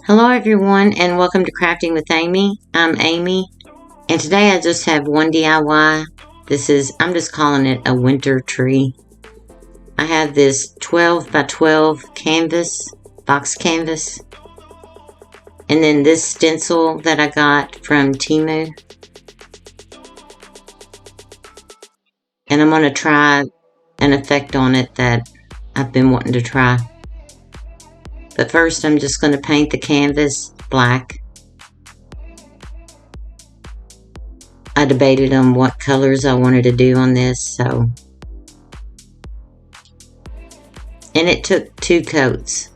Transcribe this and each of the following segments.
Hello everyone and welcome to Crafting with Amy. I'm Amy and today I just have one DIY. I'm just calling it a winter tree. I have this 12 by 12 canvas, box canvas, and then this stencil that I got from Temu. And I'm going to try an effect on it that I've been wanting to try. But first I'm just going to paint the canvas black. I debated on what colors I wanted to do on this, and it took 2 coats.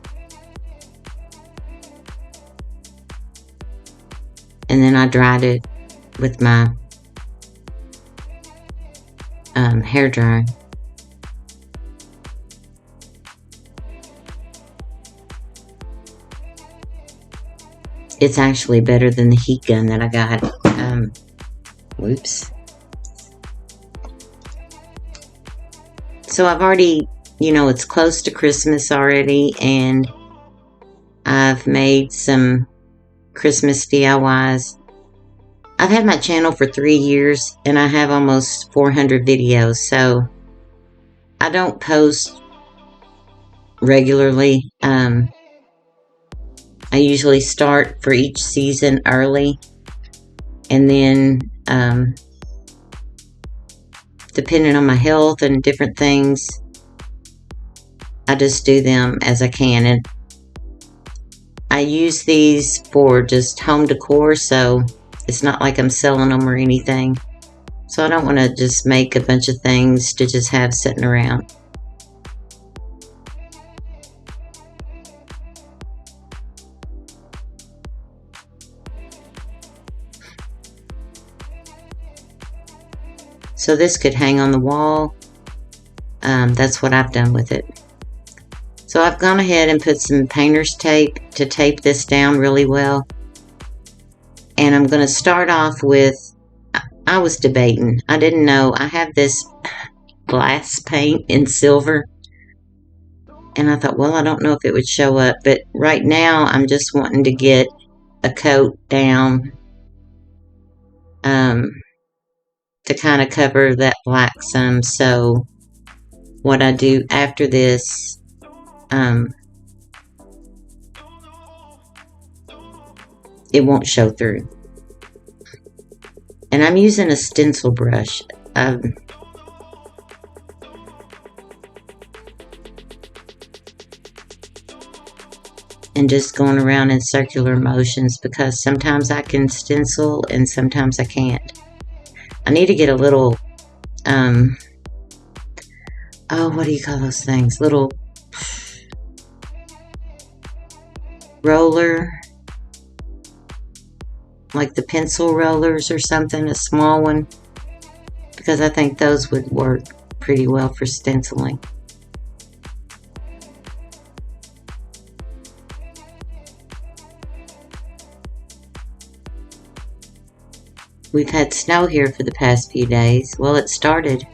And then I dried it with my hair dryer. It's actually better than the heat gun that I got. Whoops. So I've already, it's close to Christmas already, and I've made some Christmas DIYs. I've had my channel for 3 years, and I have almost 400 videos, so I don't post regularly. I usually start for each season early, and then depending on my health and different things, I just do them as I can. And I use these for just home decor, so it's not like I'm selling them or anything. So I don't want to just make a bunch of things to just have sitting around. So this could hang on the wall. That's what I've done with it. So I've gone ahead and put some painter's tape to tape this down really well. And I'm going to start off with, I was debating. I didn't know. I have this glass paint in silver. And I thought, well, I don't know if it would show up. But right now, I'm just wanting to get a coat down. To kind of cover that black some. So what I do after this, it won't show through. And I'm using a stencil brush. And just going around in circular motions, because sometimes I can stencil and sometimes I can't. I need to get a little, what do you call those things? Little roller, like the pencil rollers or something, a small one, because I think those would work pretty well for stenciling. We've had snow here for the past few days. Well, it started.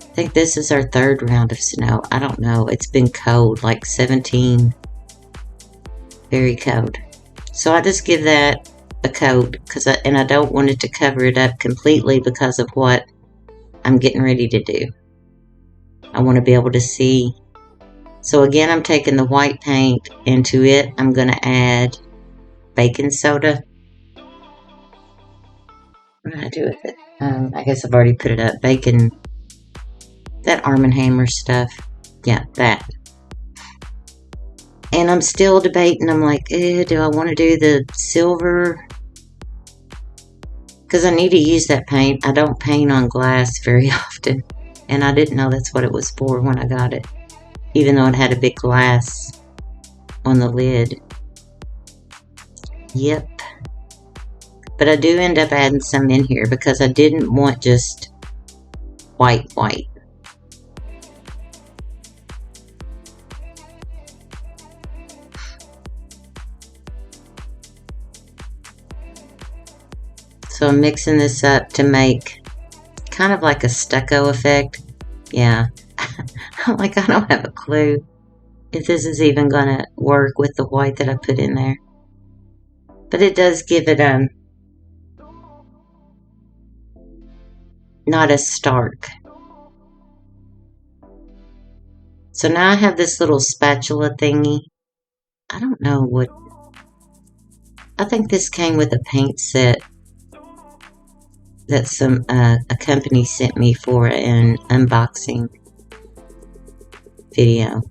I think this is our 3rd round of snow. I don't know. It's been cold, like 17. Very cold. So I just give that a coat, and I don't want it to cover it up completely because of what I'm getting ready to do. I want to be able to see. So again, I'm taking the white paint, and to it, I'm going to add baking soda. What did I do with it? I guess I've already put it up. Bacon, that Arm & Hammer stuff. Yeah, that. And I'm still debating. I'm like, do I want to do the silver? Because I need to use that paint. I don't paint on glass very often. And I didn't know that's what it was for when I got it. Even though it had a big glass on the lid. Yep. But I do end up adding some in here because I didn't want just white. So I'm mixing this up to make kind of like a stucco effect. Yeah. I'm like, I don't have a clue. if this is even gonna work with the white that I put in there. But it does give it not as stark. So now I have this little spatula thingy. I don't know what... I think this came with a paint set that a company sent me for an unboxing video.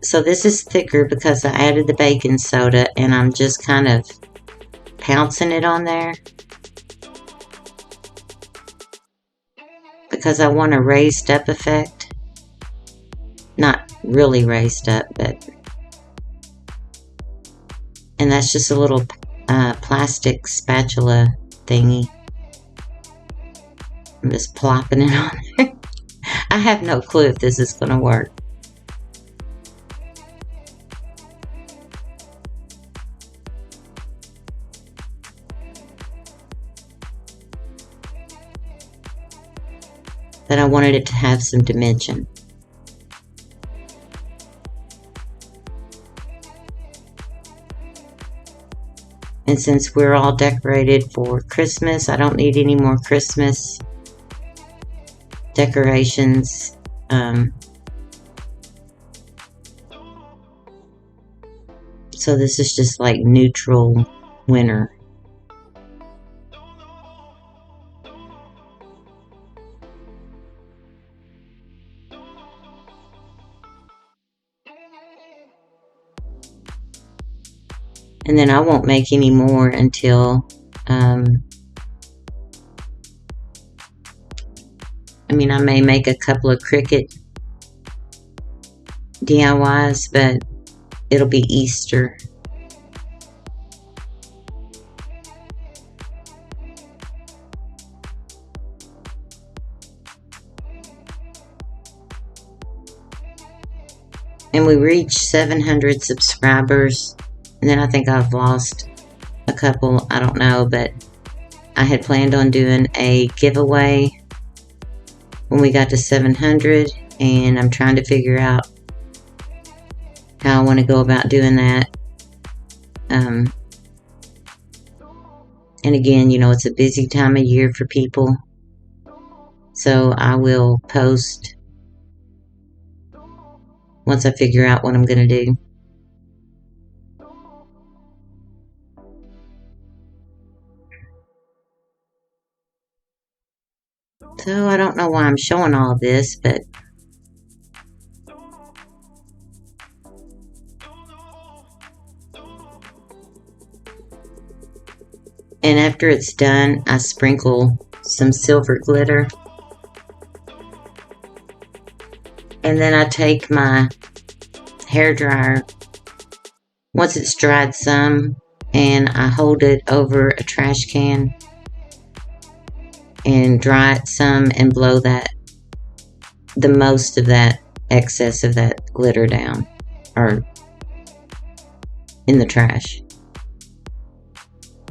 So this is thicker because I added the baking soda and I'm just kind of pouncing it on there because I want a raised up effect. Not really raised up, but... And that's just a little plastic spatula thingy. I'm just plopping it on there. I have no clue if this is going to work. But I wanted it to have some dimension. And since we're all decorated for Christmas, I don't need any more Christmas decorations. So this is just like neutral winter. And then I won't make any more until, I mean, I may make a couple of Cricut DIYs, but it'll be Easter. And we reached 700 subscribers. And then I think I've lost a couple, I don't know, but I had planned on doing a giveaway when we got to 700, and I'm trying to figure out how I want to go about doing that. And again, you know, it's a busy time of year for people, so I will post once I figure out what I'm going to do. So I don't know why I'm showing all of this, but and after it's done, I sprinkle some silver glitter. And then I take my hairdryer, once it's dried some, and I hold it over a trash can and dry it some and blow that, the most of that excess of that glitter down, or in the trash.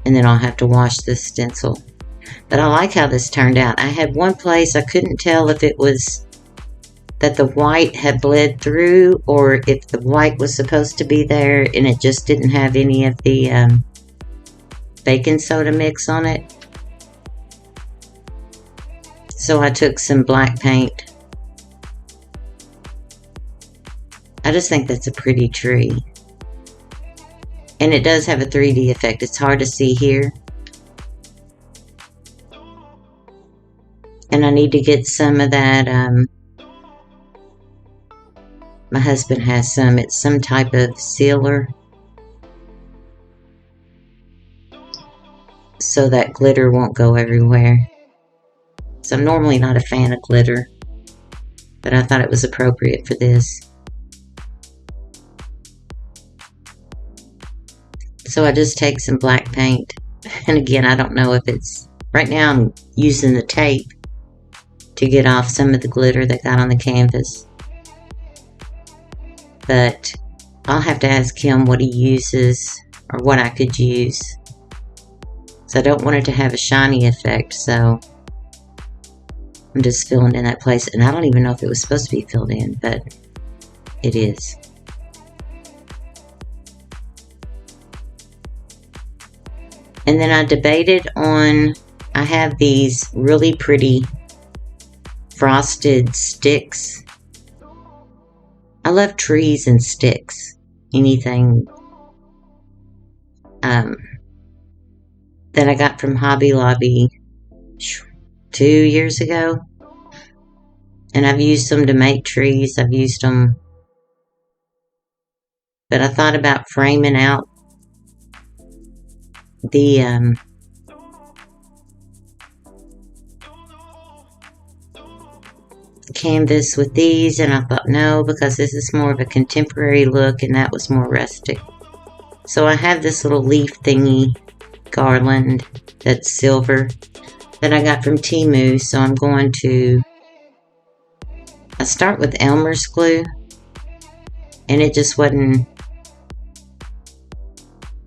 And then I'll have to wash this stencil. But I like how this turned out. I had one place I couldn't tell if it was that the white had bled through or if the white was supposed to be there and it just didn't have any of the baking soda mix on it. So I took some black paint. I just think that's a pretty tree. And it does have a 3D effect. It's hard to see here. And I need to get some of that, my husband has some. It's some type of sealer, so that glitter won't go everywhere. So I'm normally not a fan of glitter, but I thought it was appropriate for this. So I just take some black paint, and again, I don't know if it's, right now I'm using the tape to get off some of the glitter that got on the canvas. But I'll have to ask him what he uses or what I could use. So I don't want it to have a shiny effect, so I'm just filling in that place. And I don't even know if it was supposed to be filled in, but it is. And then I debated on, I have these really pretty frosted sticks. I love trees and sticks. Anything that I got from Hobby Lobby 2 years ago. And I've used them to make trees. I've used them. But I thought about framing out the canvas with these, and I thought no, because this is more of a contemporary look and that was more rustic. So I have this little leaf thingy garland that's silver that I got from Temu. So I'm going to, I start with Elmer's glue, and it just wasn't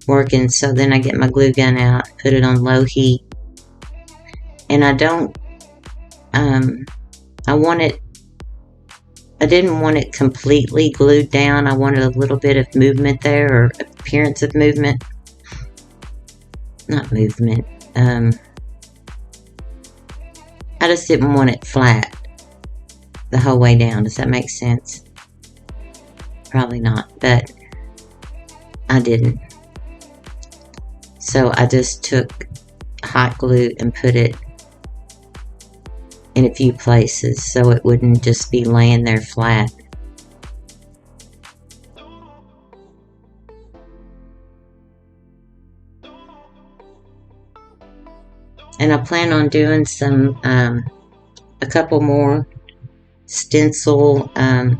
working. So then I get my glue gun out, put it on low heat, and I didn't want it completely glued down. I wanted a little bit of movement there, or appearance of movement. Not movement. I just didn't want it flat the whole way down. Does that make sense? Probably not, but I didn't. So I just took hot glue and put it in a few places so it wouldn't just be laying there flat. And I plan on doing some, a couple more stencil. I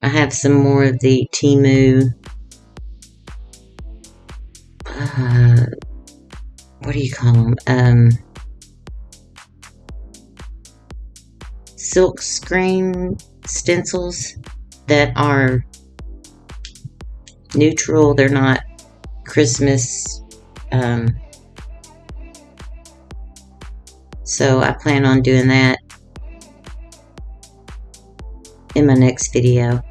have some more of the temu, what do you call them? Silk screen stencils that are neutral. They're not Christmas. So I plan on doing that in my next video.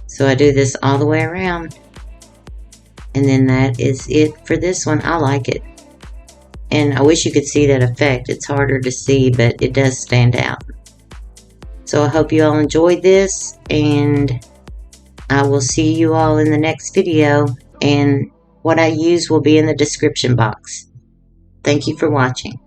So I do this all the way around. And then that is it for this one. I like it. And I wish you could see that effect. It's harder to see, but it does stand out. So I hope you all enjoyed this, and I will see you all in the next video. And what I use will be in the description box. Thank you for watching.